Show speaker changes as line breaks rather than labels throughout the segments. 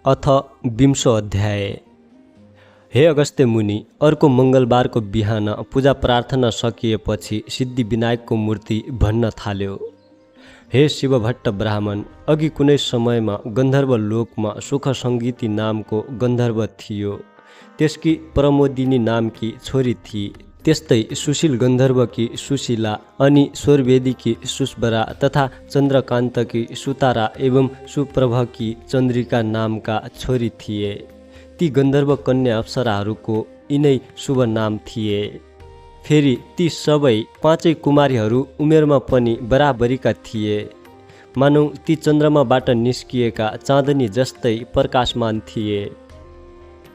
अथ 20 अध्याय। हे अगस्त्य मुनि, अर्को मङ्गलबारको बिहान पूजा प्रार्थना सकिएपछि सिद्धिविनायकको मूर्ति भन्न थाल्यो। हे शिवभट्ट ब्राह्मण, अघि कुनै समयमा गन्धर्व लोकमा सुख सङ्गीती नामको गन्धर्व थियो। त्यसकी प्रमोदिनी नामकी छोरी थिई। त्यस्तै सुशील गन्धर्वकी सुशीला अनि स्वरवेदीकी सुस्वरा तथा चन्द्रकान्तकी सुतारा एवं सुप्रभकी चन्द्रिका नामका छोरी थिए। ती गन्धर्व कन्या अप्सराहरूको यिनै शुभ नाम थिए। फेरि ती सबै पाँचै कुमारीहरू उमेरमा पनि बराबरीका थिए। मानौ ती चन्द्रमाबाट निस्किएका चाँदनी जस्तै प्रकाशमान थिए।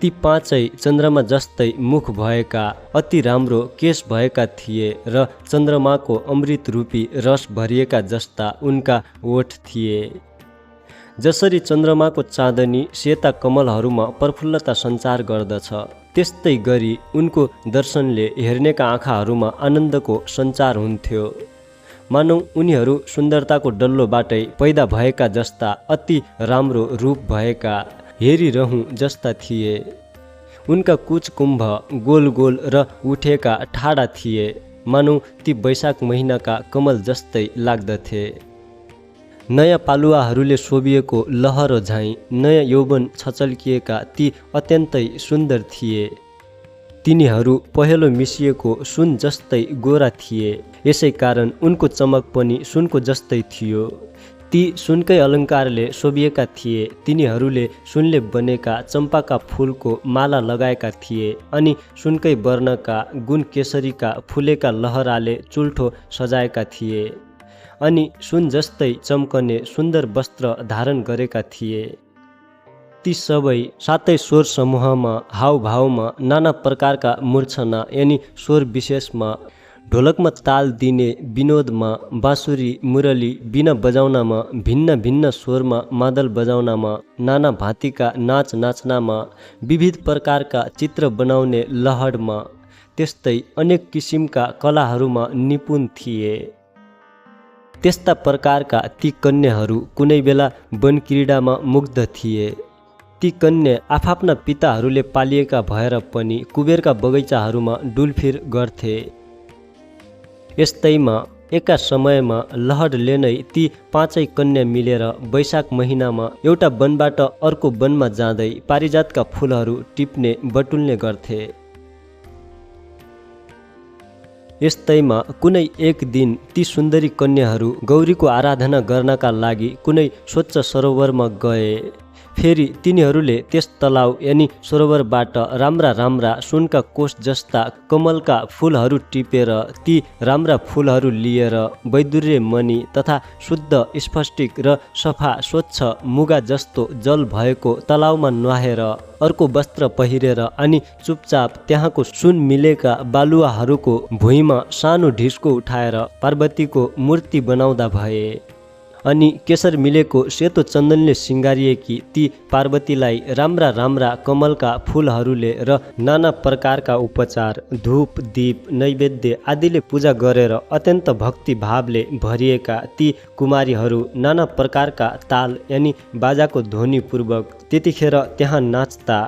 ती पाँचै चन्द्रमा जस्तै मुख भएका, अति राम्रो केश भएका थिए र चन्द्रमाको अमृत रूपी रस भरिएका जस्ता उनका ओठ थिए। जसरी चन्द्रमाको चाँदनी सेता कमलहरूमा प्रफुल्लता सञ्चार गर्दछ, त्यस्तै गरी उनको दर्शनले हेर्नेका आँखाहरूमा आनन्दको सञ्चार हुन्थ्यो। मानौ उनीहरू सुन्दरताको डल्लोबाटै पैदा भएका जस्ता अति राम्रो रूप भएका, हेरिरहँ जस्ता थिए। उनका कुचकुम्भ गोल गोल र उठेका ठाडा थिए। मानौ ती वैशाख महिनाका कमल जस्तै लाग्दथे। नयाँ पालुवाहरूले शोभिएको लहरो झैँ नयाँ यौवन छचल्किएका ती अत्यन्तै सुन्दर थिए। तिनीहरू पहेँलो मिसिएको सुन जस्तै गोरा थिए। यसै कारण उनको चमक पनि सुनको जस्तै थियो। ती सुनकै अलङ्कारले शोभिएका थिए। तिनीहरूले सुनले बनेका चम्पाका फुलको माला लगाएका थिए अनि सुनकै वर्णका गुण केसरीका फुलेका लहराले चुल्ठो सजाएका थिए अनि सुन जस्तै चम्कने सुन्दर वस्त्र धारण गरेका थिए। ती सबै सातै स्वर समूहमा, हावभावमा, नाना प्रकारका मूर्छना यानि स्वर विशेषमा, ढोलकमा ताल दिने विनोदमा, बाँसुरी मुरली बिना बजाउनमा, भिन्न भिन्न स्वरमा मादल बजाउनमा, नाना भाँतीका नाच नाच्नमा, विविध प्रकारका चित्र बनाउने लहडमा, त्यस्तै अनेक किसिमका कलाहरूमा निपुण थिए। त्यस्ता प्रकारका ती कन्याहरू कुनै बेला वनक्रीडामा मुग्ध थिए। ती कन्या आफ्ना पिताहरूले पालिएका भएर पनि कुबेरका बगैँचाहरूमा डुलफिर गर्थे। यस्तैमा एका समयमा लहडले नै ती पाँचै कन्या मिलेर वैशाख महिनामा एउटा वनबाट अर्को वनमा जाँदै पारिजातका फुलहरू टिप्ने बटुल्ने गर्थे। यस्तैमा कुनै एक दिन ती सुन्दरी कन्याहरू गौरीको आराधना गर्नका लागि कुनै स्वच्छ सरोवरमा गए। फेरि तिनीहरूले त्यस तलाउ यानि सरोवरबाट राम्रा राम्रा सुनका कोष जस्ता कमलका फुलहरू टिपेर ती राम्रा फुलहरू लिएर वैदुर्य मणि तथा शुद्ध स्फटिक र सफा स्वच्छ मुगा जस्तो जल भएको तलाउमा नुहाएर अर्को वस्त्र पहिरेर अनि चुपचाप त्यहाँको सुन मिलेका बालुवाहरूको भुइँमा सानो ढिस्को उठाएर पार्वतीको मूर्ति बनाउँदा भए। अनि केशर मिलेको सेतो चन्दनले सिँगारिएकी ती पार्वतीलाई राम्रा राम्रा कमलका फुलहरूले र नाना प्रकारका उपचार, धूप दीप नैवेद्य आदिले पूजा गरेर अत्यन्त भक्ति भावले भरिएका ती कुमारीहरू नाना प्रकारका ताल यानि बाजाको ध्वनिपूर्वक त्यतिखेर त्यहाँ नाच्दा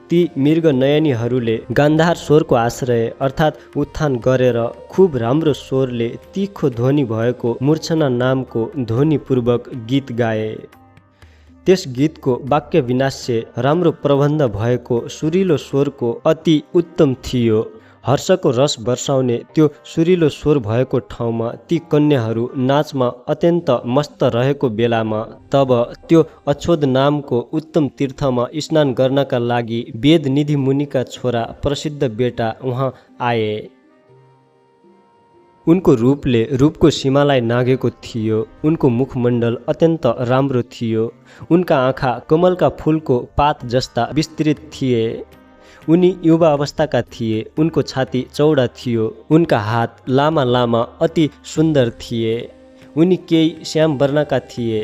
ती मृग नयनीहरूले गान्धार स्वरको आश्रय अर्थात् उत्थान गरेर खुब राम्रो स्वरले तीखो ध्वनि भएको मूर्छना नामको ध्वनिपूर्वक गीत गाए। त्यस गीतको वाक्य विनाश्य राम्रो प्रबन्ध भएको सुरिलो स्वरको अति उत्तम थियो। हर्षको रस वर्षाउने त्यो सुरिलो स्वर भएको ठाउँमा ती कन्याहरू नाचमा अत्यन्त मस्त रहेको बेलामा तब त्यो अछोद नामको उत्तम तीर्थमा स्नान गर्नका लागि वेदनिधि मुनिका छोरा प्रसिद्ध बेटा उहाँ आए। उनको रूपले रूपको सीमालाई नागेको थियो। उनको मुखमण्डल अत्यन्त राम्रो थियो। उनका आँखा कमलका फुलको पात जस्ता विस्तृत थिए। उनी युवा अवस्थाका थिए। उनको छाती चौडा थियो। उनका हात लामा लामा अति सुन्दर थिए। उनी केही श्याम वर्णका थिए।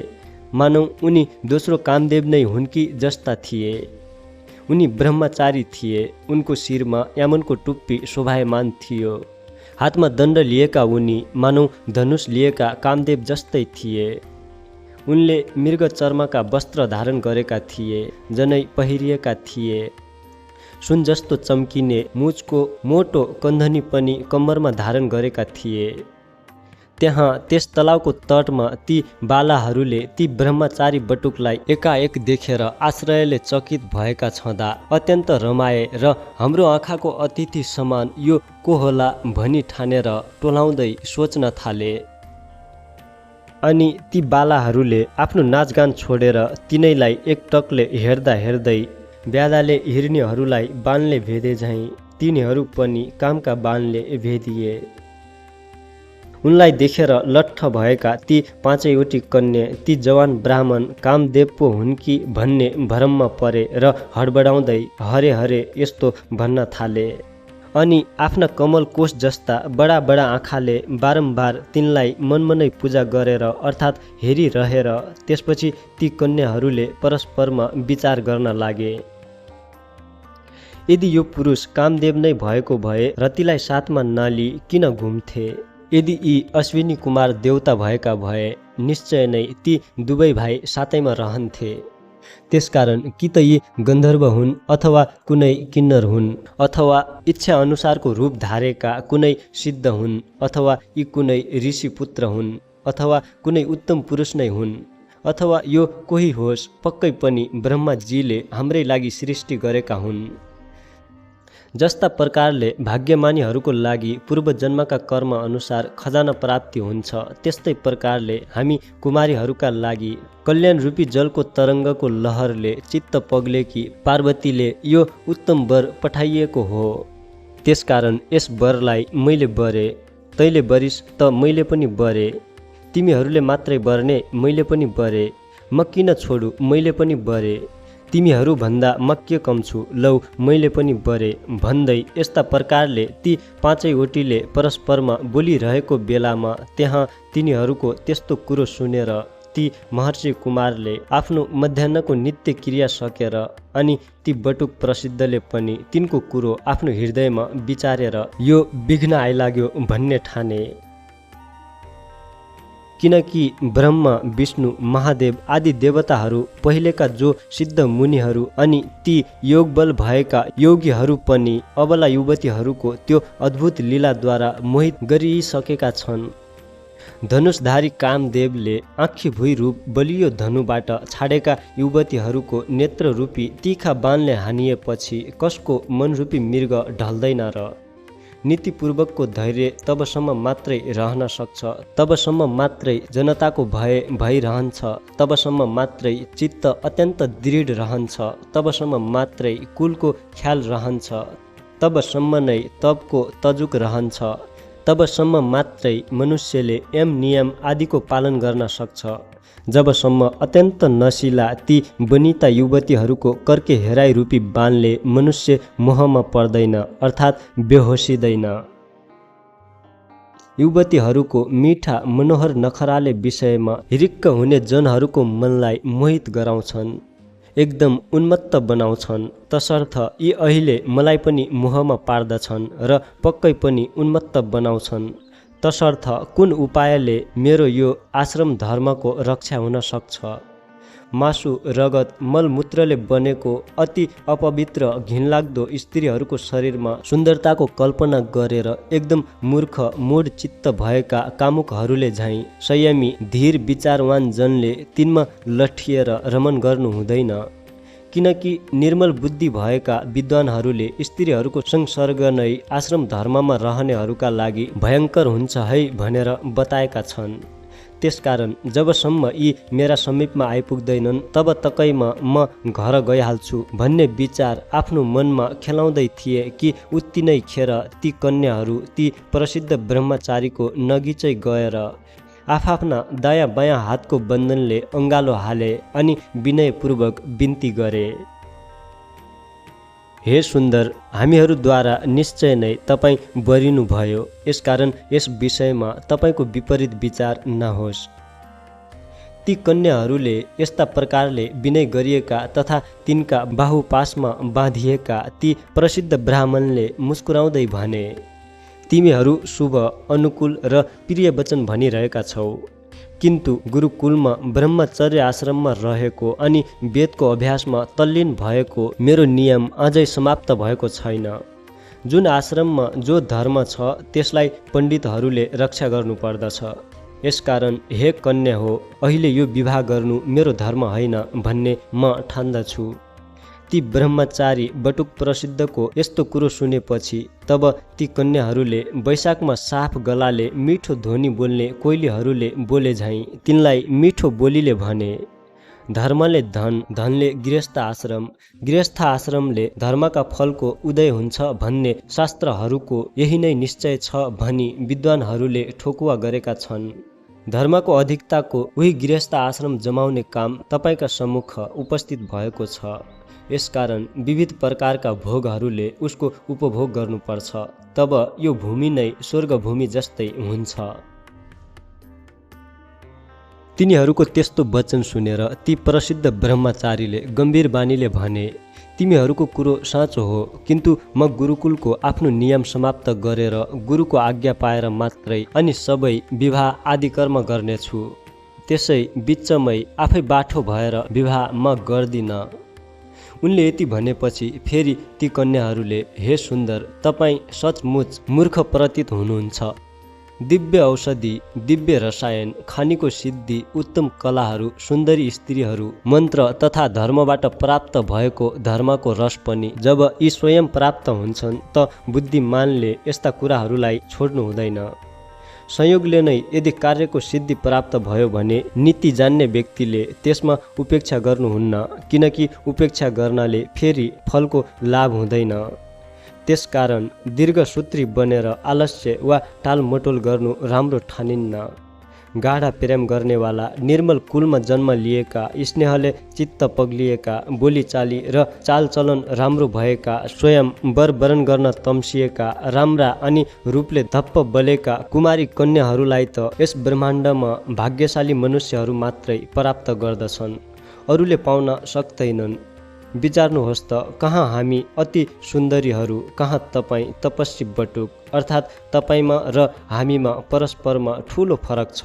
मानौ उनी दोस्रो कामदेव नै हुन् कि जस्ता थिए। उनी ब्रह्मचारी थिए। उनको शिरमा यामनको टुप्पी शोभायमान थियो। हातमा दण्ड लिएका उनी मानौ धनुष लिएका कामदेव जस्तै थिए। उनले मृग चर्मका वस्त्र धारण गरेका थिए, जनै पहिरिएका थिए। सुन जस्तो चम्किने मुचको मोटो कन्धनी पनि कम्मरमा धारण गरेका थिए। त्यहाँ त्यस तलाउको तटमा ती बालाहरूले ती ब्रह्मचारी बटुकलाई एकाएक देखेर आश्चर्यले चकित भएका छँदा अत्यन्त रमाए र हाम्रो आँखाको अतिथि समान यो को होला भनी ठानेर टोलाउँदै सोच्न थाले। अनि ती बालाहरूले आफ्नो नाचगान छोडेर तिनैलाई एकटकले हेर्दा हेर्दै ब्यादाले हिर्नेहरूलाई बाणले भेदे झैँ तिनीहरू पनि कामका बाणले भेदिए। उनलाई देखेर लट्ठ भएका ती पाँचैवटी कन्या ती जवान ब्राह्मण कामदेव पो हुन् कि भन्ने भ्रममा परे र हडबडाउँदै हरे हरे यस्तो भन्न थाले। अनि आफ्ना कमल कोष जस्ता बडा बडा आँखाले बारम्बार तिनलाई मनमनै पूजा गरेर अर्थात् हेरिरहेर त्यसपछि ती कन्याहरूले परस्परमा विचार गर्न लागे। यदि यो पुरुष कामदेव नै भएको भए रतिलाई साथमा नलिई किन घुम्थे? यदि यी अश्विनी कुमार देवता भएका भए निश्चय नै ती दुवै भाइ साथैमा रहन्थे। त्यसकारण कि त यी गन्धर्व हुन् अथवा कुनै किन्नर हुन्, अथवा इच्छा अनुसारको रूप धारेका कुनै सिद्ध हुन्, अथवा यी कुनै ऋषि पुत्र हुन्, अथवा कुनै उत्तम पुरुष नै हुन्, अथवा यो कोही होस्, पक्कै पनि ब्रह्माजीले हाम्रै लागि सृष्टि गरेका हुन्। जस्ता प्रकारले भाग्यमानीहरूको लागि पूर्व जन्मका कर्म अनुसार खजाना प्राप्ति हुन्छ, त्यस्तै प्रकारले हामी कुमारीहरूका लागि कल्याण रूपी जलको तरङ्गको लहरले चित्त पग्लेकी पार्वतीले यो उत्तम वर पठाइएको हो। त्यसकारण यस वरलाई मैले बरे, तैले बरिस त मैले पनि बरे, तिमीहरूले मात्रै बर्ने मैले पनि बरे, म किन छोडु मैले पनि बरे, तिमीहरू भन्दा म के कम छु लौ मैले पनि बरे भन्दै यस्ता प्रकारले ती पाँचैवटीले परस्परमा बोलिरहेको बेलामा त्यहाँ तिनीहरूको त्यस्तो कुरो सुनेर ती महर्षि कुमारले आफ्नो मध्याह्नको नित्य क्रिया सकेर अनि ती बटुक प्रसिद्धले पनि तिनको कुरो आफ्नो हृदयमा विचारेर यो विघ्न आइलाग्यो भन्ने ठाने। किनकि ब्रह्मा विष्णु महादेव आदि देवताहरू पहिलेका जो सिद्ध मुनिहरू अनि ती योगबल भएका योगीहरू पनि अबला युवतीहरूको त्यो अद्भुत लीलाद्वारा मोहित गरिसकेका छन्। धनुषधारी कामदेवले आँखी भुइँ रूप बलियो धनुबाट छाडेका युवतीहरूको नेत्र रूपी तीखा बाणले हानिएपछि कसको मनरूपी मृग ढल्दैन र? नीतिपूर्वकको धैर्य तबसम्म मात्रै रहन सक्छ, तबसम्म मात्रै जनताको भय भइरहन्छ, तबसम्म मात्रै चित्त अत्यन्त दृढ रहन्छ, तबसम्म मात्रै कुलको ख्याल रहन्छ, तबसम्म नै तपको तजुक रहन्छ, तबसम्म मात्रै मनुष्यले यम नियम आदिको पालन गर्न सक्छ। जबसम्म अत्यन्त नशिला ती बनिता युवतीहरूको कर्के हेराइ रूपी बाणले मनुष्य मोहमा पर्दैन अर्थात् बेहोसिँदैन। युवतीहरूको मिठा मनोहर नखराले विषयमा हिरिक्क हुने जनहरूको मनलाई मोहित गराउँछन्, एकदम उन्मत्त बनाउँछन्। तसर्थ यी अहिले मलाई पनि मोहमा पार्दछन् र पक्कै पनि उन्मत्त बनाउँछन्। तसर्थ कुन उपायले मेरो यो आश्रम धर्मको रक्षा हुन सक्छ? मासु रगत मलमूत्रले बनेको अति अपवित्र घिनलाग्दो स्त्रीहरूको शरीरमा सुन्दरताको कल्पना गरेर एकदम मूर्ख मूढ चित्त भएका कामुकहरूले झैँ संयमी धीर विचारवान जनले तिनमा लठिएर रमन गर्नु हुँदैन। किनकि निर्मल बुद्धि भएका विद्वानहरूले स्त्रीहरूको संसर्ग नै आश्रम धर्ममा रहनेहरूका लागि भयङ्कर हुन्छ है भनेर बताएका छन्। त्यसकारण जबसम्म यी मेरा समीपमा आइपुग्दैनन् तब तकैमा म घर गइहाल्छु भन्ने विचार आफ्नो मनमा खेलाउँदै थिए कि उति नै खेर ती कन्याहरू ती प्रसिद्ध ब्रह्मचारीको नगिचै गएर आफ्ना दायाँ बायाँ हातको बन्धनले अङ्गालो हाले अनि विनयपूर्वक बिन्ती गरे, हे सुन्दर, हामीहरूद्वारा निश्चय नै तपाईँ बरिनु भयो, यसकारण यस विषयमा तपाईँको विपरीत विचार नहोस्। ती कन्याहरूले यस्ता प्रकारले विनय गरिएका तथा तिनका बाहुपासमा बाँधिएका ती प्रसिद्ध ब्राह्मणले मुस्कुराउँदै भने, तिमीहरू शुभ अनुकूल र प्रिय वचन भनिरहेका छौ, किन्तु गुरुकुलमा ब्रह्मचर्य आश्रममा रहेको अनि वेदको अभ्यासमा तल्लीन भएको मेरो नियम अझै समाप्त भएको छैन। जुन आश्रममा जो धर्म छ त्यसलाई पण्डितहरूले रक्षा गर्नुपर्दछ। यसकारण हे कन्या हो, अहिले यो विवाह गर्नु मेरो धर्म होइन भन्ने म ठान्दछु। ती ब्रह्मचारी बटुक प्रसिद्धको यस्तो कुरो सुनेपछि तब ती कन्याहरूले वैशाखमा साफ गलाले मिठो ध्वनि बोल्ने कोइलीहरूले बोले झैँ तिनलाई मिठो बोलीले भने, धर्मले धन, धनले गृहस्थ आश्रम, गृहस्थ आश्रमले धर्मका फलको उदय हुन्छ भन्ने शास्त्रहरूको यही नै निश्चय छ भनी विद्वानहरूले ठोकुवा गरेका छन्। धर्मको अधिकताको उही गृहस्थ आश्रम जमाउने काम तपाईँका सम्मुख उपस्थित भएको छ। यसकारण विविध प्रकारका भोगहरूले उसको उपभोग गर्नुपर्छ, तब यो भूमि नै स्वर्गभूमि जस्तै हुन्छ। तिनीहरूको त्यस्तो वचन सुनेर ती प्रसिद्ध ब्रह्मचारीले गम्भीर बानीले भने, तिमीहरूको कुरो साँचो हो, किन्तु म गुरुकुलको आफ्नो नियम समाप्त गरेर गुरुको आज्ञा पाएर मात्रै अनि सबै विवाह आदि कर्म गर्नेछु। त्यसै बिचमै आफै बाठो भएर विवाह म गर्दिन। उनले यति भनेपछि फेरि ती कन्याहरूले, हे सुन्दर, तपाईँ सचमुच मूर्ख प्रतीत हुनुहुन्छ। दिव्य औषधि, दिव्य रसायन, खानीको सिद्धि, उत्तम कलाहरू, सुन्दरी स्त्रीहरू, मन्त्र तथा धर्मबाट प्राप्त भएको धर्मको रस पनि जब यी स्वयं प्राप्त हुन्छन् त बुद्धिमानले यस्ता कुराहरूलाई छोड्नु हुँदैन। संयोगले नै यदि कार्यको सिद्धि प्राप्त भयो भने नीति जान्ने व्यक्तिले त्यसमा उपेक्षा गर्नुहुन्न, किनकि उपेक्षा गर्नाले फेरि फलको लाभ हुँदैन। त्यसकारण दीर्घसूत्री बनेर आलस्य वा टालमटोल गर्नु राम्रो ठानिन्न। गाढा प्रेम गर्नेवाला, निर्मल कुलमा जन्म लिएका, स्नेहले चित्त पग्लिएका, बोलीचाली र चालचलन राम्रो भएका, स्वयं वर वरण गर्न तम्सिएका, राम्रा अनि रूपले धप्प बलेका कुमारी कन्याहरूलाई त यस ब्रह्माण्डमा भाग्यशाली मनुष्यहरू मात्रै प्राप्त गर्दछन्, अरूले पाउन सक्दैनन्। विचार्नुहोस् त, कहाँ हामी अति सुन्दरीहरू, कहाँ तपाईँ तपस्वी बटुक, अर्थात् तपाईँमा र हामीमा परस्परमा ठुलो फरक छ।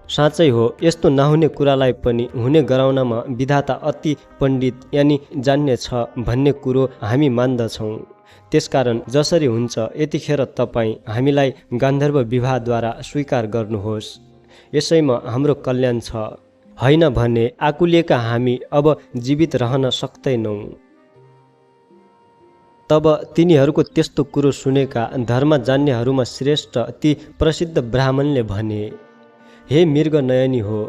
साँच्चै हो, यस्तो नहुने कुरालाई पनि हुने गराउनमा विधाता अति पण्डित यानि जान्ने छ भन्ने कुरो हामी मान्दछौँ। त्यसकारण जसरी हुन्छ यतिखेर तपाईँ हामीलाई गान्धर्व विवाहद्वारा स्वीकार गर्नुहोस्, यसैमा हाम्रो कल्याण छ। होइन भने आकुलिएका हामी अब जीवित रहन सक्दैनौँ। तब तिनीहरूको त्यस्तो कुरो सुनेका धर्म जान्नेहरूमा श्रेष्ठ ती प्रसिद्ध ब्राह्मणले भने, हे मृग नयनी हो,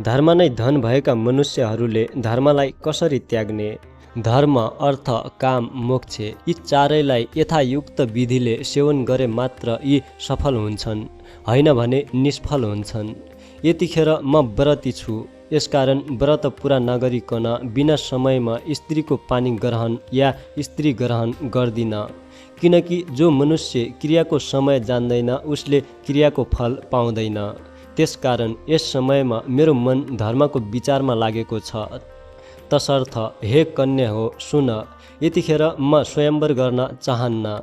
धर्म नै धन भएका मनुष्यहरूले धर्मलाई कसरी त्याग्ने? धर्म, अर्थ, काम, मोक्ष यी चारैलाई यथायुक्त विधिले सेवन गरे मात्र यी सफल हुन्छन्, होइन भने निष्फल हुन्छन्। यतिखेर म व्रती छु, यसकारण व्रत पुरा नगरिकन बिना समयमा स्त्रीको पानी ग्रहण या स्त्री ग्रहण गर्दिन, किनकि जो मनुष्य क्रियाको समय जान्दैन उसले क्रियाको फल पाउँदैन। त्यसकारण यस समयमा मेरो मन धर्मको विचारमा लागेको छ। तसर्थ हे कन्या हो, सुन, यतिखेर म स्वयंवर गर्न चाहन्न,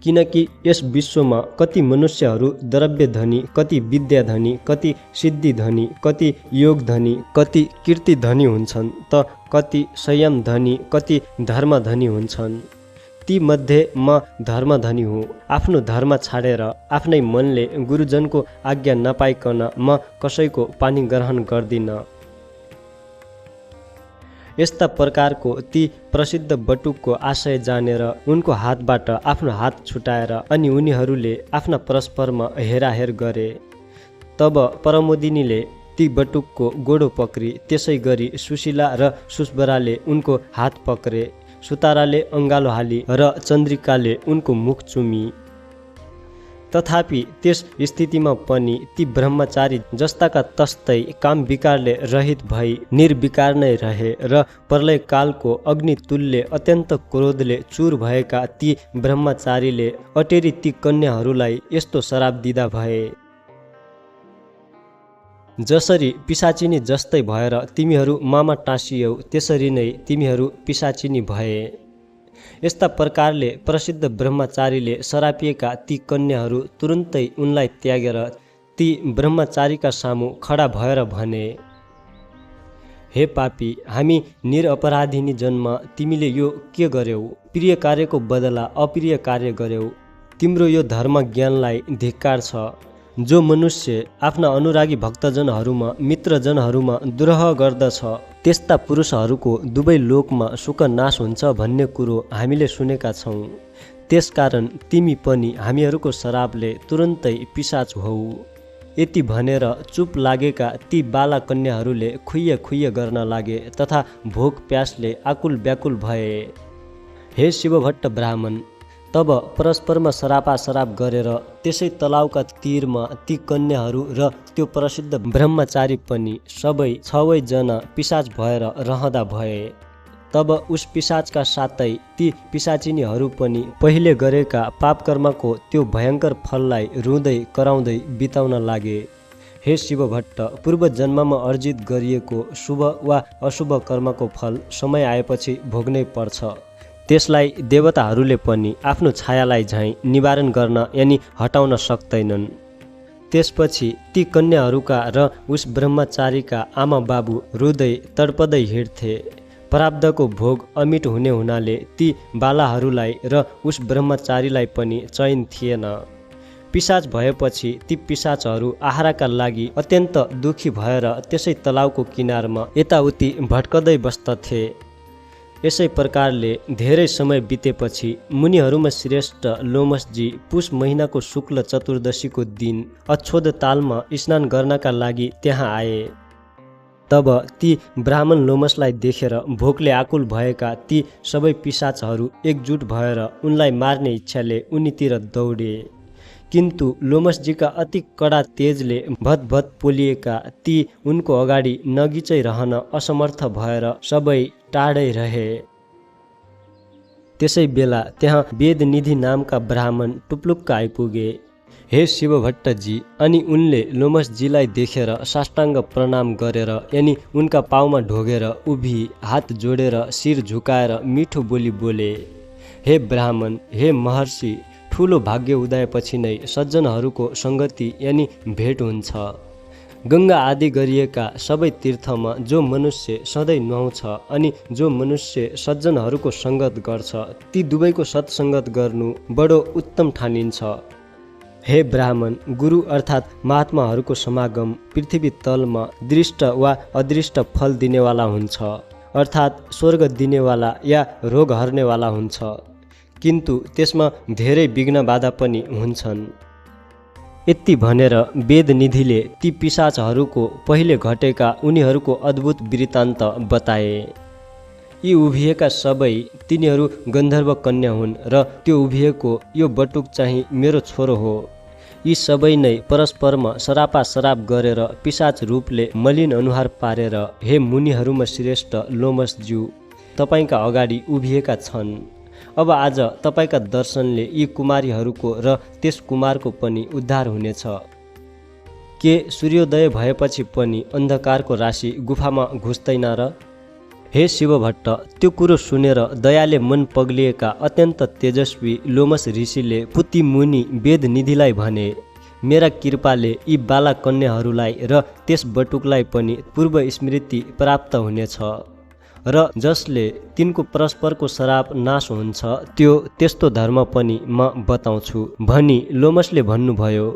किनकि यस विश्वमा कति मनुष्यहरू द्रव्य धनी, कति विद्या धनी, कति सिद्धि धनी, कति योग धनी, कति कीर्ति धनी हुन्छन् त कति संयम धनी, कति धर्म धनी हुन्छन्। ती मध्ये म धर्म धनी हुँ। आफ्नो धर्म छाडेर आफ्नै मनले गुरुजनको आज्ञा नपाइकन म कसैको पानी ग्रहण गर्दिन। यस्ता प्रकारको ती प्रसिद्ध बटुकको आशय जानेर उनको हातबाट आफ्नो हात छुटाएर अनि उनीहरूले आफ्ना परस्परमा हेराहेर गरे। तब परमोदिनीले ती बटुकको गोडो पक्री, त्यसै गरी सुशीला र सुस्बराले उनको हात पक्रे, सुताराले अङ्गालो हाली र चन्द्रिकाले उनको मुख चुमी। तथापि त्यस स्थितिमा पनि ती ब्रह्मचारी जस्ताका तस्तै काम विकारले रहित भई निर्विकार नै रहे र प्रलयकालको अग्नितुल्य अत्यन्त क्रोधले चूर भएका ती ब्रह्मचारीले अटेरी ती कन्याहरूलाई यस्तो श्राप दिँदा भए, जसरी पिशाचिनी जस्तै भएर तिमीहरू ममा टाँसियौ त्यसरी नै तिमीहरू पिशाचिनी भए। यस्ता प्रकारले प्रसिद्ध ब्रह्मचारीले सरापिएका ती कन्याहरू तुरुन्तै उनलाई त्यागेर ती ब्रह्मचारीका सामु खडा भएर भने, हे पापी, हामी निरपराधिनी जन्म तिमीले यो के गर्यौ? प्रिय कार्यको बदला अप्रिय कार्य गर्यौ। तिम्रो यो धर्म ज्ञानलाई धिक्कार छ। जो मनुष्य आफ्ना अनुरागी भक्तजनहरूमा मित्रजनहरूमा द्रोह गर्दछ त्यस्ता पुरुषहरूको दुवै लोकमा सुख नाश हुन्छ भन्ने कुरो हामीले सुनेका छौँ। त्यसकारण तिमी पनि हामीहरूको श्रापले तुरन्तै पिशाच हौ। यति भनेर चुप लागेका ती बाला कन्याहरूले खुइय खुइय गर्न लागे तथा भोक प्यासले आकुल व्याकुल भए। हे शिवभट्ट ब्राह्मण, तब परस्परमा सरापासराप गरेर त्यसै तलाउका तीरमा ती कन्याहरू र त्यो प्रसिद्ध ब्रह्मचारी पनि सबै 6 जना पिशाच भएर रहँदा भए। तब उस पिशाचका साथै ती पिशाचिनीहरू पनि पहिले गरेका पापकर्मको त्यो भयङ्कर फललाई रुँदै कराउँदै बिताउन लागे। हे शिवभट्ट, पूर्व जन्ममा अर्जित गरिएको शुभ वा अशुभ कर्मको फल समय आएपछि भोग्नै पर्छ। त्यसलाई देवताहरूले पनि आफ्नो छायालाई झैँ निवारण गर्न यानि हटाउन सक्दैनन्। त्यसपछि ती कन्याहरूका र उस ब्रह्मचारीका आमा बाबु रुँदै तडपदै हिँड्थे। प्रारब्धको भोग अमिट हुने हुनाले ती बालाहरूलाई र उस ब्रह्मचारीलाई पनि चैन थिएन। पिशाच भएपछि ती पिशाचहरू आहारका लागि अत्यन्त दुखी भएर त्यसै तलाउको किनारमा यताउति भट्कदै बस्दथे। यसै प्रकारले धेरै समय बितेपछि मुनिहरूमा श्रेष्ठ लोमसजी पुष महिनाको शुक्ल चतुर्दशीको दिन अक्षोद तालमा स्नान गर्नका लागि त्यहाँ आए। तब ती ब्राह्मण लोमसलाई देखेर भोकले आकुल भएका ती सबै पिशाचहरू एकजुट भएर उनलाई मार्ने इच्छाले उनीतिर दौडे। किन्तु लोमसजीका अति कडा तेजले भतभत पोलिएका ती उनको अगाडि नगिचै रहन असमर्थ भएर सबै टाढै रहे। त्यसै बेला त्यहाँ वेदनिधि नामका ब्राह्मण टुप्लुक्क आइपुगे। हे शिवभट्टजी, अनि उनले लोमसजीलाई देखेर साष्टाङ्ग प्रणाम गरेर यानि उनका पाउमा ढोगेर उभि हात जोडेर शिर झुकाएर मिठो बोली बोले, हे ब्राह्मण, हे महर्षि, ठुलो भाग्य उदयपछि नै सज्जनहरूको सङ्गति यानि भेट हुन्छ। गङ्गा आदि गरिएका सबै तीर्थमा जो मनुष्य सधैँ नुहाउँछ अनि जो मनुष्य सज्जनहरूको सङ्गत गर्छ ती दुवैको सत्सङ्गत गर्नु बडो उत्तम ठानिन्छ। हे ब्राह्मण, गुरु अर्थात् महात्माहरूको समागम पृथ्वी तलमा दृष्ट वा अदृष्ट फल दिनेवाला हुन्छ, अर्थात् स्वर्ग दिनेवाला या रोग हर्नेवाला हुन्छ। किन्तु त्यसमा धेरै विघ्न बाधा पनि हुन्छन्। यति भनेर वेदनिधिले ती पिशाचहरूको पहिले घटेका उनीहरूको अद्भुत वृत्तान्त बताए। यी उभिएका सबै तिनीहरू गन्धर्व कन्या हुन् र त्यो उभिएको यो बटुक चाहिँ मेरो छोरो हो। यी सबै नै परस्परमा सरापासराप गरेर पिशाच रूपले मलिन अनुहार पारेर हे मुनिहरूमा श्रेष्ठ लोमसज्यू तपाईँका अगाडि उभिएका छन्। अब आज तपाईँका दर्शनले यी कुमारीहरूको र त्यस कुमारको पनि उद्धार हुनेछ। के सूर्योदय भएपछि पनि अन्धकारको राशि गुफामा घुस्दैन र? हे शिवभट्ट, त्यो कुरो सुनेर दयाले मन पग्लिएका अत्यन्त तेजस्वी लोमस ऋषिले पुति मुनि वेदनिधिलाई भने, मेरा कृपाले यी बाला कन्याहरूलाई र त्यस बटुकलाई पनि पूर्व स्मृति प्राप्त हुनेछ र जसले तिनको परस्परको श्राप नाश हुन्छ त्यो त्यस्तो धर्म पनि म बताउँछु भनी लोमसले भन्नुभयो।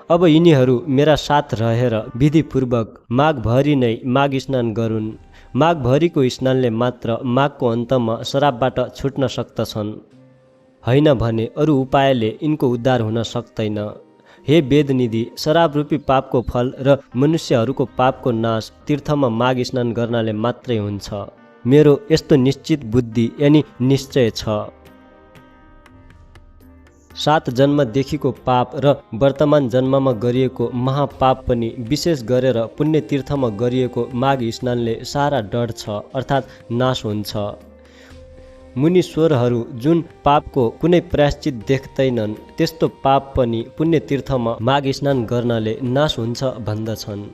अब यिनीहरू मेरा साथ रहेर विधिपूर्वक माघभरि नै माघ स्नान गरून्। माघभरिको स्नानले मात्र माघको अन्तमा श्रापबाट छुट्न सक्दछन्, होइन भने अरू उपायले यिनको उद्धार हुन सक्दैन। हे वेदनिधि, श्राप रूपी पापको फल र मनुष्यहरूको पापको नाश तीर्थमा माघ स्नान गर्नाले मात्रै हुन्छ। मेरो यस्तो निश्चित बुद्धि यानि निश्चय छ। 7 जन्मदेखिको पाप र वर्तमान जन्ममा गरिएको महापाप पनि विशेष गरेर पुण्य तीर्थमा गरिएको माघ स्नानले सारा डढ्छ अर्थात् नाश हुन्छ। मुनीश्वरहरू जुन पापको कुनै प्रायश्चित देख्दैनन् त्यस्तो पाप पनि पुण्य तीर्थमा माघ स्नान गर्नाले नाश हुन्छ भन्दछन्।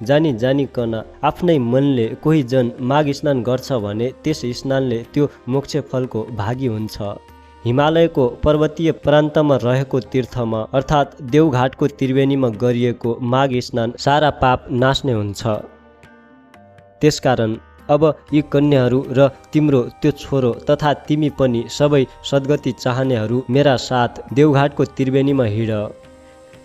जानी जानिकन आफ्नै मनले कोही जन माघ स्नान गर्छ भने त्यस स्नानले त्यो मोक्ष फलको भागी हुन्छ। हिमालयको पर्वतीय प्रान्तमा रहेको तीर्थमा अर्थात् देवघाटको त्रिवेणीमा गरिएको माघ स्नान सारा पाप नाश्ने हुन्छ। त्यसकारण अब यी कन्याहरू र तिम्रो त्यो छोरो तथा तिमी पनि सबै सद्गति चाहनेहरू मेरा साथ देवघाटको त्रिवेणीमा हिँड।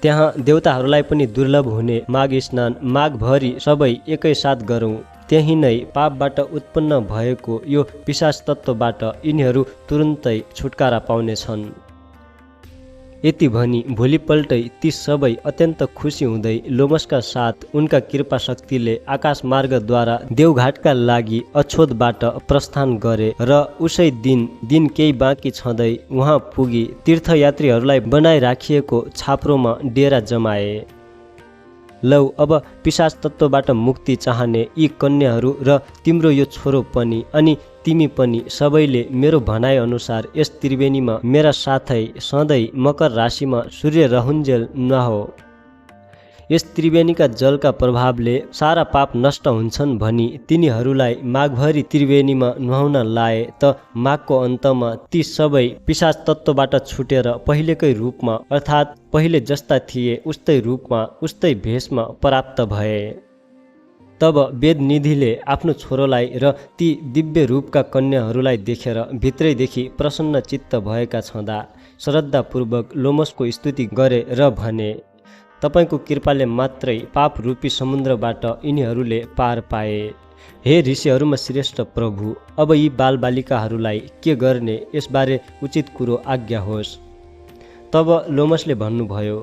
त्यहाँ देवताहरूलाई पनि दुर्लभ हुने माघ स्नान माघभरि सबै एकैसाथ गरौँ। त्यही नै पापबाट उत्पन्न भएको यो पिशाच तत्त्वबाट यिनीहरू तुरुन्तै छुटकारा पाउनेछन्। यति भनी भोलिपल्टै ती सबै अत्यन्त खुसी हुँदै लोमसका साथ उनका कृपा शक्तिले आकाश मार्गद्वारा देवघाटका लागि अछोदबाट प्रस्थान गरे र उसै दिन केही बाँकी छँदै उहाँ पुगी तीर्थयात्रीहरूलाई बनाइराखिएको छाप्रोमा डेरा जमाए। लौ अब पिशाच तत्त्वबाट मुक्ति चाहने यी कन्याहरू र तिम्रो यो छोरो पनि अनि तिमी पनि सबैले मेरो भनाइ अनुसार यस त्रिवेणीमा मेरा साथै सधैँ मकर राशिमा सूर्य रहुन्जेल नुहाओ। यस त्रिवेणीका जलका प्रभावले सारा पाप नष्ट हुन्छन् भनी तिनीहरूलाई माघभरि त्रिवेणीमा नुहाउन लाए त माघको अन्तमा ती सबै पिशाच तत्त्वबाट छुटेर पहिलेकै रूपमा अर्थात् पहिले जस्ता थिए उस्तै रूपमा उस्तै भेषमा प्राप्त भए। तब वेदनिधिले आफ्नो छोरोलाई र ती दिव्य रूपका कन्याहरूलाई देखेर भित्रैदेखि प्रसन्न चित्त भएका छँदा श्रद्धापूर्वक लोमसको स्तुति गरे र भने, तपाईको कृपाले मात्रै पाप रूपी समुद्रबाट यिनीहरूले पार पाए। हे ऋषिहरूमा श्रेष्ठ प्रभु, अब यी बालबालिकाहरूलाई के गर्ने यसबारे उचित कुरो आज्ञा होस्। तब लोमसले भन्नुभयो,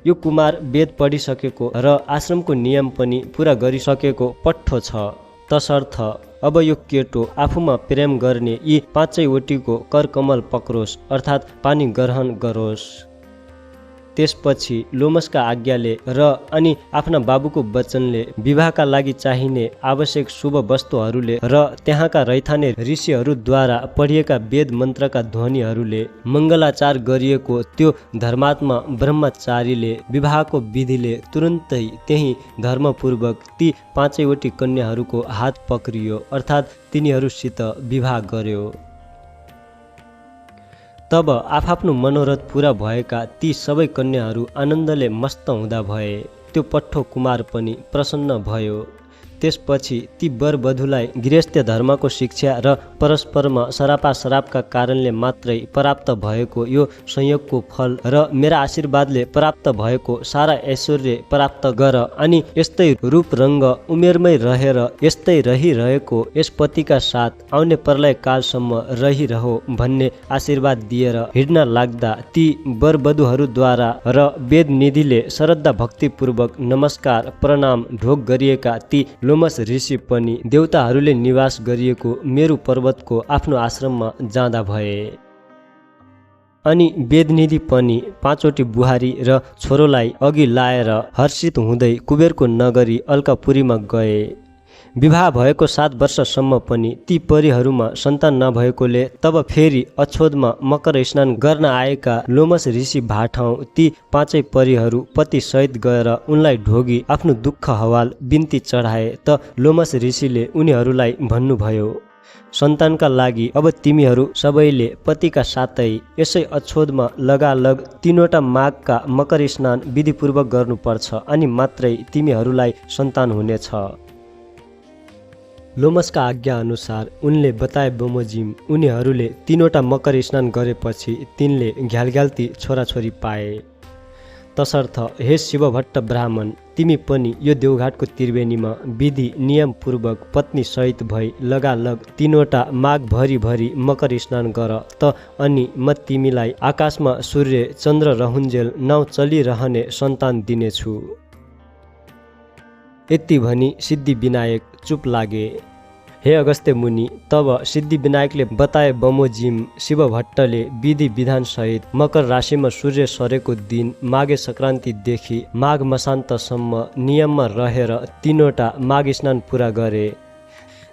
यो कुमार वेद पढिसकेको र आश्रमको नियम पनि पुरा गरिसकेको पट्ठो छ। तसर्थ अब यो केटो आफूमा प्रेम गर्ने यी पाँचैवटीको करकमल पक्रोस् अर्थात् पानी ग्रहण गरोस्। त्यसपछि लोमसका आज्ञाले र अनि आफ्ना बाबुको वचनले विवाहका लागि चाहिने आवश्यक शुभ वस्तुहरूले र त्यहाँका रैथाने ऋषिहरूद्वारा पढिएका वेद मन्त्रका ध्वनिहरूले मङ्गलाचार गरिएको त्यो धर्मात्मा ब्रह्मचारीले विवाहको विधिले तुरुन्तै त्यही धर्मपूर्वक ती पाँचैवटी कन्याहरूको हात पक्रियो अर्थात् तिनीहरूसित विवाह गर्यो। तब आफआफ्नो मनोरथ पूरा भएका ती सबै कन्याहरू आनन्दले मस्त हुँदा भए। त्यो पट्ठो कुमार पनि प्रसन्न भयो। त्यसपछि ती वरवधूलाई गृहस्थ धर्मको शिक्षा र परस्परमा सरापासरापका कारणले मात्रै प्राप्त भएको यो संयोगको फल र मेरा आशीर्वादले प्राप्त भएको सारा ऐश्वर्य प्राप्त गर अनि यस्तै रूप रङ्ग उमेरमै रहेर यस्तै रहिरहेको यस पतिका साथ आउने प्रलय कालसम्म रहिरहो भन्ने आशीर्वाद दिएर हिँड्न लाग्दा ती वरवधूहरूद्वारा र वेदनिधिले श्रद्धा भक्तिपूर्वक नमस्कार प्रणाम ढोग गरिएका ती लोमस ऋषि पनि देवताहरूले निवास गरिएको मेरु पर्वतको आफ्नो आश्रममा जाँदा भए। अनि वेदनिधि पनि पाँचवटी बुहारी र छोरोलाई अघि लाएर हर्षित हुँदै कुबेरको नगरी अल्कापुरीमा गए। विवाह भएको 7 वर्षसम्म पनि ती परीहरूमा सन्तान नभएकोले तब फेरि अछोदमा मकर स्नान गर्न आएका लोमस ऋषि भाठाउँ ती पाँचै परीहरू पति सहित गएर उनलाई ढोगी आफ्नो दुःख हवाल बिन्ती चढाए त लोमस ऋषिले उनीहरूलाई भन्नुभयो, सन्तानका लागि अब तिमीहरू सबैले पतिका साथै यसै अछोदमा लगालग 3वटा माघका मकर स्नान विधिपूर्वक गर्नुपर्छ अनि मात्रै तिमीहरूलाई सन्तान हुनेछ। लोमसका आज्ञा अनुसार उनले बताए बमोजिम उनीहरूले 3वटा मकर स्नान गरेपछि तिनले घ्यालघ्याल्ती छोराछोरी पाए। तसर्थ हे शिवभट्ट ब्राह्मण, तिमी पनि यो देवघाटको त्रिवेणीमा विधि नियमपूर्वक पत्नी सहित भई लगालग 3वटा माघ भरि मकर स्नान गर त अनि म तिमीलाई आकाशमा सूर्य चन्द्र रहुन्जेल नाउँ चलिरहने सन्तान दिनेछु। यति भनी सिद्धि विनायक चुप लागे। हे अगस्त्य मुनि, तब सिद्धि विनायकले बताए बमोजिम शिवभट्टले विधि विधान सहित मकर राशिमा सूर्य सरेको दिन माघे सङ्क्रान्तिदेखि माघ मसान्तसम्म नियममा रहेर 3वटा माघ स्नान पुरा गरे।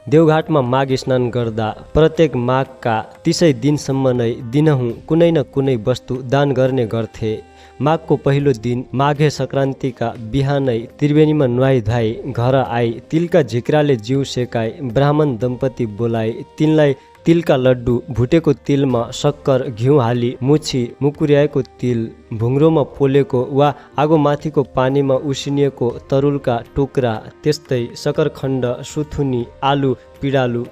देवघाटमा माघ स्नान गर्दा प्रत्येक माघका 30 दिनसम्म नै दिनहुँ कुनै न कुनै वस्तु दान गर्ने गर्थे। माघको पहिलो दिन माघे सङ्क्रान्तिका बिहानै त्रिवेणीमा नुहाई धुवाई घर आई तिलका झिक्राले जिउ सेकाई ब्राह्मण दम्पति बोलाए तिनलाई तिलका लड्डु भुटेको तिलमा शक्कर घिउ हाली मुछी मुकुर्याएको तिल भुङ्रोमा पोलेको वा आगोमाथिको पानीमा उसिनिएको तरुलका टुक्रा त्यस्तै सकरखण्ड सुथुनी आलु पिडालु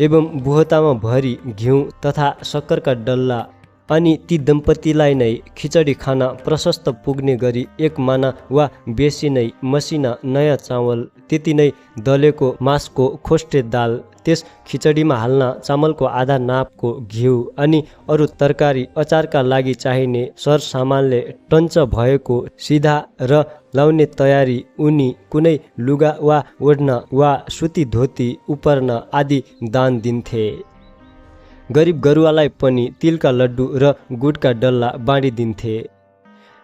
एवं बुहतामा भरी घिउ तथा शक्करका डल्ला अनि ती दम्पतिलाई नै खिचडी खाना प्रशस्त पुग्ने गरी एक माना वा बेसी नै मसिना नयाँ चामल त्यति नै दलेको मासको खोस्टे दाल त्यस खिचडीमा हाल्न चामलको आधा नापको घिउ अनि अरू तरकारी अचारका लागि चाहिने सरसामानले टन्च भएको सिधा र लाउने तयारी उनी कुनै लुगा वा ओढ्न वा सुती धोती उपर्न आदि दान दिन्थे। गरिब गरुवालाई पनि तिलका लड्डु र गुडका डल्ला बाँडिदिन्थे।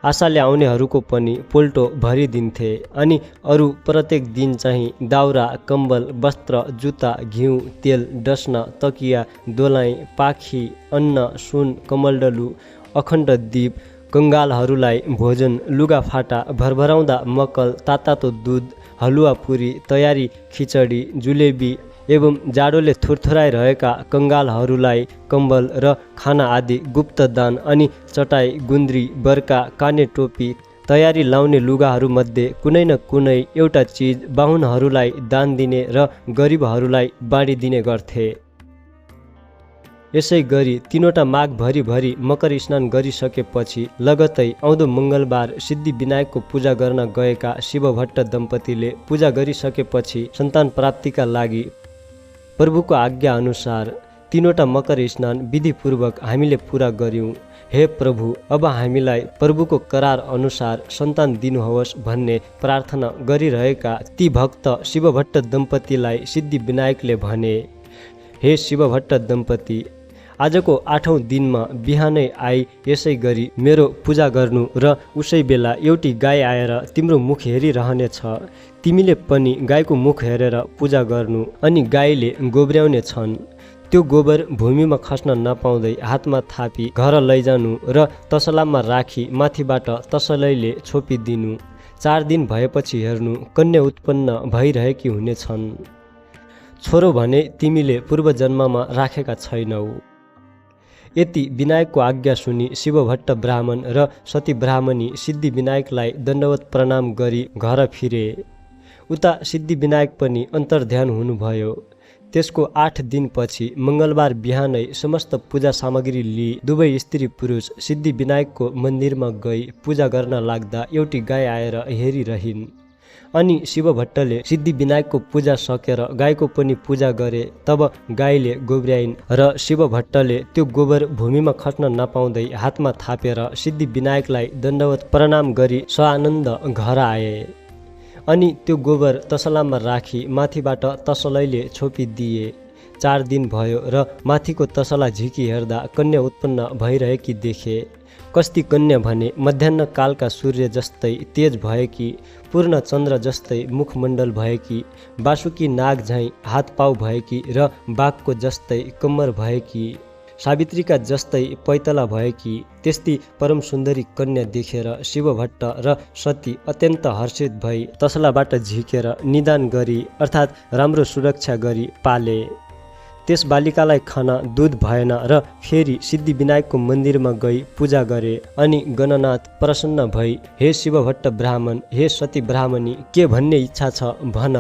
आशाले आउनेहरूको पनि पोल्टो भरिदिन्थे अनि अरू प्रत्येक दिन चाहिँ दाउरा कम्बल वस्त्र जुत्ता घिउ तेल डस्न तकिया दोलाइ पाखी अन्न सुन कमलडलु अखण्ड दीप कङ्गालहरूलाई भोजन लुगाफाटा भरभराउँदा मक्कल तातो दुध हलुवा पुरी तयारी खिचडी जुलेबी एवं जाडोले थुरथुराइरहेका कङ्गालहरूलाई कम्बल र खाना आदि गुप्त दान अनि चटाई गुन्द्री बर्का काने टोपी तयारी लाउने लुगाहरूमध्ये कुनै न कुनै एउटा चिज बाहुनहरूलाई दान दिने र गरिबहरूलाई बाँडिदिने गर्थे। यसै गरी तीनवटा माघ भरि मकर स्नान गरिसकेपछि लगतै आउँदो मङ्गलबार सिद्धि विनायकको पूजा गर्न गएका शिवभट्ट दम्पतिले पूजा गरिसकेपछि सन्तान प्राप्तिका लागि प्रभुको आज्ञा अनुसार तीनवटा मकर स्नान विधिपूर्वक हामीले पुरा गर्यौं। हे प्रभु, अब हामीलाई प्रभुको करार अनुसार सन्तान दिनुहोस् भन्ने प्रार्थना गरिरहेका ती भक्त शिवभट्ट दम्पतिलाई सिद्धि विनायकले भने, हे शिवभट्ट दम्पति, आजको 8औं दिनमा बिहानै आई यसै गरी मेरो पूजा गर्नु र उसै बेला एउटी गाई आएर तिम्रो मुख हेरिरहनेछ। तिमीले पनि गाईको मुख हेरेर पूजा गर्नु अनि गाईले गोब्र्याउने छन्। त्यो गोबर भूमिमा खस्न नपाउँदै हातमा थापी घर लैजानु र तसलामा राखी माथिबाट तसलैले छोपिदिनु। 4 दिन भएपछि हेर्नु कन्या उत्पन्न भइरहेकी हुनेछन्। छोरो भने तिमीले पूर्व जन्ममा राखेका छैनौ। यति विनायकको आज्ञा सुनि शिवभट्ट ब्राह्मण र सती ब्राह्मणी सिद्धि विनायकलाई दण्डवत प्रणाम गरी घर फिरे। उता सिद्धि विनायक पनि अन्तर्ध्यान हुनुभयो। त्यसको 8 दिनपछि मङ्गलबार बिहानै समस्त पूजा सामग्री लिई दुवै स्त्री पुरुष सिद्धि विनायकको मन्दिरमा गई पूजा गर्न लाग्दा एउटी गाई आएर हेरिरहिन्। अनि शिवभट्टले सिद्धि विनायकको पूजा सकेर गाईको पनि पूजा गरे। तब गाईले गोब्र्याइन् र शिवभट्टले त्यो गोबर भूमिमा खस्न नपाउँदै हातमा थापेर सिद्धि विनायकलाई दण्डवत प्रणाम गरी सआनन्द घर आए। अनि त्यो गोबर तसलामा राखी माथिबाट तसलैले छोपिदिए। 4 दिन भयो र माथिको तसला झिकी हेर्दा कन्या उत्पन्न भइरहेकी देखे। कस्ती कन्या भने मध्याह्न कालका सूर्य जस्तै तेज भएकी, पूर्ण चन्द्र जस्तै मुखमण्डल भएकी, बासुकी नाग झैँ हात पाउ भएकी र बाघको जस्तै कम्मर भएकी, सावित्रीका जस्तै पैतला भएकी। त्यस्ती परम सुन्दरी कन्या देखेर शिवभट्ट र सती अत्यन्त हर्षित भई तसलाबाट झिकेर निदान गरी अर्थात् राम्रो सुरक्षा गरी पाले। त्यस बालिकालाई खान दुध भएन र फेरि सिद्धि विनायकको मन्दिरमा गई पूजा गरे। अनि गणनाथ प्रसन्न भई, हे शिवभट्ट ब्राह्मण, हे सती ब्राह्मणी, के भन्ने इच्छा छ भन।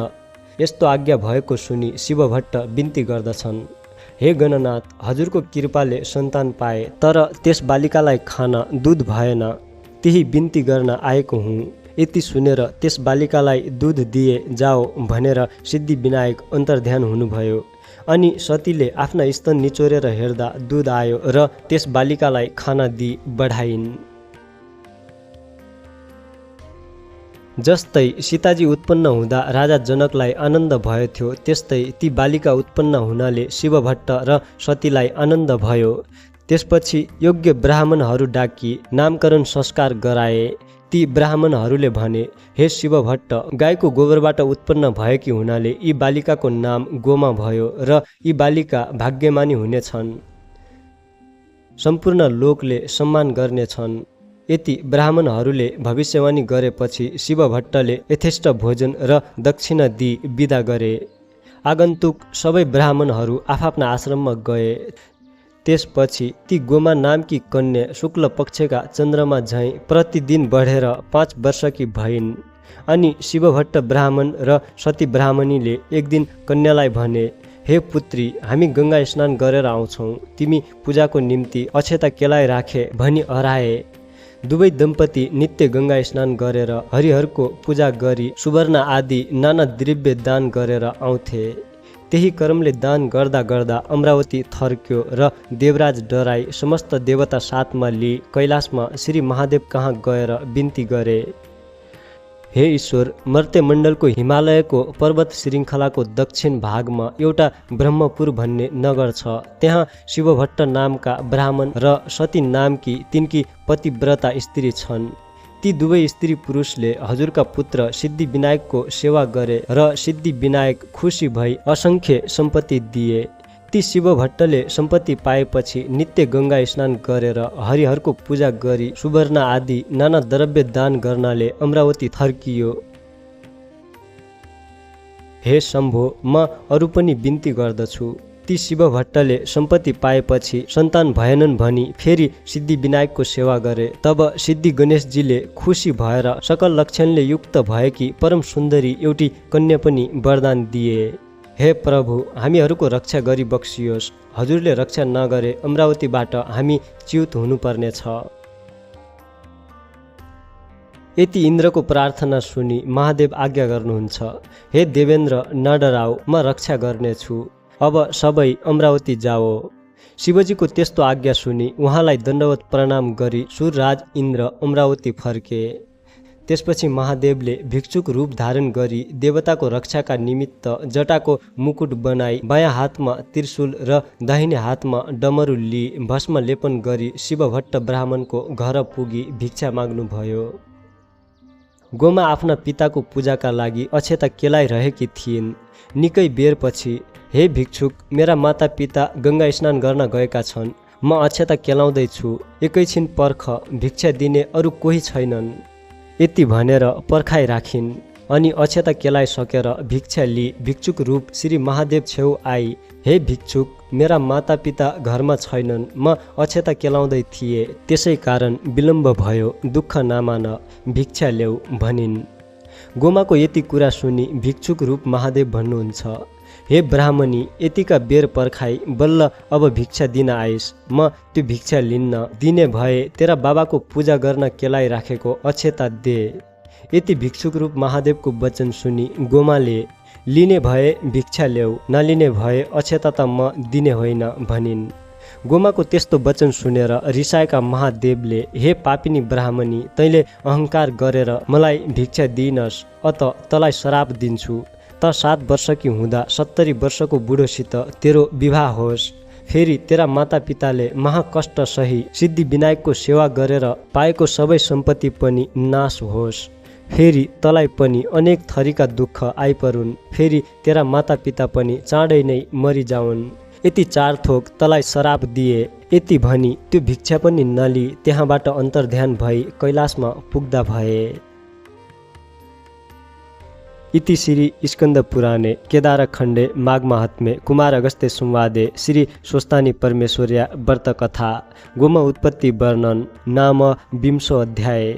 यस्तो आज्ञा भएको सुनि शिवभट्ट बिन्ती गर्दछन्, हे गणनाथ, हजुरको कृपाले सन्तान पाए, तर त्यस बालिकालाई खान दुध भएन, त्यही बिन्ती गर्न आएको हुँ। यति सुनेर त्यस बालिकालाई दुध दिए जाओ भनेर सिद्धि विनायक अन्तर्ध्यान हुनुभयो। अनि सतीले आफ्ना स्तन निचोरेर हेर्दा दुध आयो र त्यस बालिकालाई खाना दिई बढाइन्। जस्तै सीताजी उत्पन्न हुँदा राजा जनकलाई आनन्द भयो थियो, त्यस्तै ती बालिका उत्पन्न हुनाले शिवभट्ट र सतीलाई आनन्द भयो। त्यसपछि योग्य ब्राह्मणहरू डाकी नामकरण संस्कार गराए। ती ब्राह्मणहरूले भने, हे शिवभट्ट, गाईको गोबरबाट उत्पन्न भएकी हुनाले यी बालिकाको नाम गोमा भयो र यी बालिका भाग्यमानी हुनेछन्, सम्पूर्ण लोकले सम्मान गर्नेछन् यति ब्राह्मणहरूले भविष्यवाणी गरेपछि शिवभट्टले यथेष्ट भोजन र दक्षिणा दिई बिदा गरे। आगन्तुक सबै ब्राह्मणहरू आफ्ना आश्रममा गए। त्यसपछि ती गोमा नामकी कन्या शुक्ल पक्षका चन्द्रमा झैँ प्रतिदिन बढेर 5 वर्षकी भइन्। अनि शिवभट्ट ब्राह्मण र सती ब्राह्मणीले एक दिन कन्यालाई भने, हे पुत्री, हामी गङ्गा स्नान गरेर आउँछौँ, तिमी पूजाको निम्ति अक्षता केलाइ राखे भनी हराए। दुवै दम्पति नित्य गङ्गा स्नान गरेर हरिहरको पूजा गरी सुवर्ण आदि नाना द्रव्य दान गरेर आउँथे। त्यही क्रमले दान गर्दा गर्दा अमरावती थर्क्यो र देवराज डराई समस्त देवता साथमा लिई कैलाशमा श्री महादेव कहाँ गएर बिन्ती गरे, हे ईश्वर, मर्त्यमण्डलको हिमालयको पर्वत श्रृङ्खलाको दक्षिण भागमा एउटा ब्रह्मपुर भन्ने नगर छ। त्यहाँ शिवभट्ट नामका ब्राह्मण र सती नामकी तिनकी पतिव्रता स्त्री छन्। ती दुवै स्त्री पुरुषले हजुरका पुत्र सिद्धिविनायकको सेवा गरे र सिद्धिविनायक खुसी भई असङ्ख्य सम्पत्ति दिए। ती शिवभट्टले सम्पत्ति पाएपछि नित्य गङ्गा स्नान गरेर हरिहरको पूजा गरी सुवर्ण आदि नाना द्रव्य दान गर्नाले अमरावती थर्कियो। हे शम्भो, म अरू पनि बिन्ती गर्दछु। ती शिवभट्टले सम्पत्ति पाएपछि सन्तान भएनन् भनी फेरि सिद्धिविनायकको सेवा गरे। तब सिद्धि गणेशजीले खुसी भएर सकल लक्षणले युक्त भएकी परम सुन्दरी एउटी कन्या पनि वरदान दिए। हे प्रभु, हामीहरूको रक्षा गरी बक्सियोस्। हजुरले रक्षा नगरे अमरावतीबाट हामी च्युत हुनुपर्नेछ। यति इन्द्रको प्रार्थना सुनि महादेव आज्ञा गर्नुहुन्छ, हे देवेन्द्र, नडराऊ, म रक्षा गर्नेछु। अब सबै अमरावती जाओ। शिवजीको त्यस्तो आज्ञा सुनि उहाँलाई दण्डवत प्रणाम गरी सुरराज इन्द्र अमरावती फर्के। त्यसपछि महादेवले भिक्षुक रूप धारण गरी देवताको रक्षाका निमित्त जटाको मुकुट बनाई बायाँ हातमा त्रिशूल र दाहिने हातमा डमरू लिई भस्म लेपन गरी शिवभट्ट ब्राह्मणको घर पुगी भिक्षा माग्नुभयो। गोमा आफ्ना पिताको पूजाका लागि अक्षता केलाइरहेकी थिइन्। निकै बेरपछि, हे भिक्षुक, मेरा माता पिता गङ्गा स्नान गर्न गएका छन्, म अक्षता केलाउँदैछु, एकैछिन पर्ख, भिक्षा दिने अरू कोही छैनन्। यति भनेर पर्खाइ राखिन्। अनि अक्षता केलाइसकेर भिक्षा लिई भिक्षुक रूप श्री महादेव छेउ आई। हे भिक्षुक, मेरा माता पिता घरमा छैनन्, म अक्षता केलाउँदै थिएँ, त्यसै कारण विलम्ब भयो, दुःख नमान, भिक्षा ल्याऊ भनिन्। गोमाको यति कुरा सुनि भिक्षुक रूप महादेव भन्नुहुन्छ, हे ब्राह्मणी, यतिका बेर पर्खाई बल्ल अब भिक्षा दिन आइस, म त्यो भिक्षा लिन्न। दिने भए तेरा बाबाको पूजा गर्न केलाइराखेको अक्षता दे। यति भिक्षुक रूप महादेवको वचन सुनि गोमाले, लिने भए भिक्षा ल्याऊ, नलिने भए अक्षता त म दिने होइन भनिन्। गोमाको त्यस्तो वचन सुनेर रिसाएका महादेवले, हे पापिनी ब्राह्मणी, तैँले अहङ्कार गरेर मलाई भिक्षा दिइनस्, अत तँलाई श्राप दिन्छु। त 7 वर्षकी हुँदा 70 वर्षको बुढोसित तेरो विवाह होस्। फेरि तेरा मातापिताले महाकष्ट सही सिद्धिविनायकको सेवा गरेर पाएको सबै सम्पत्ति पनि नाश होस्। फेरि तँलाई पनि अनेक थरीका दुःख आइपरुन्। फेरि तेरा मातापिता पनि चाँडै नै मरिजाउन्। यति 4 थोक तँलाई श्राप दिए। यति भनी त्यो भिक्षा पनि नली त्यहाँबाट अन्तर्ध्यान भई कैलाशमा पुग्दा भए। इति श्री स्कंद पुराणे केदारखण्डे माघमाहात्म्ये कुमार अगस्त्य संवादे श्री स्वस्तानी परमेश्वर्या व्रत कथा गोम उत्पत्ति वर्णन नाम 20 अध्याय।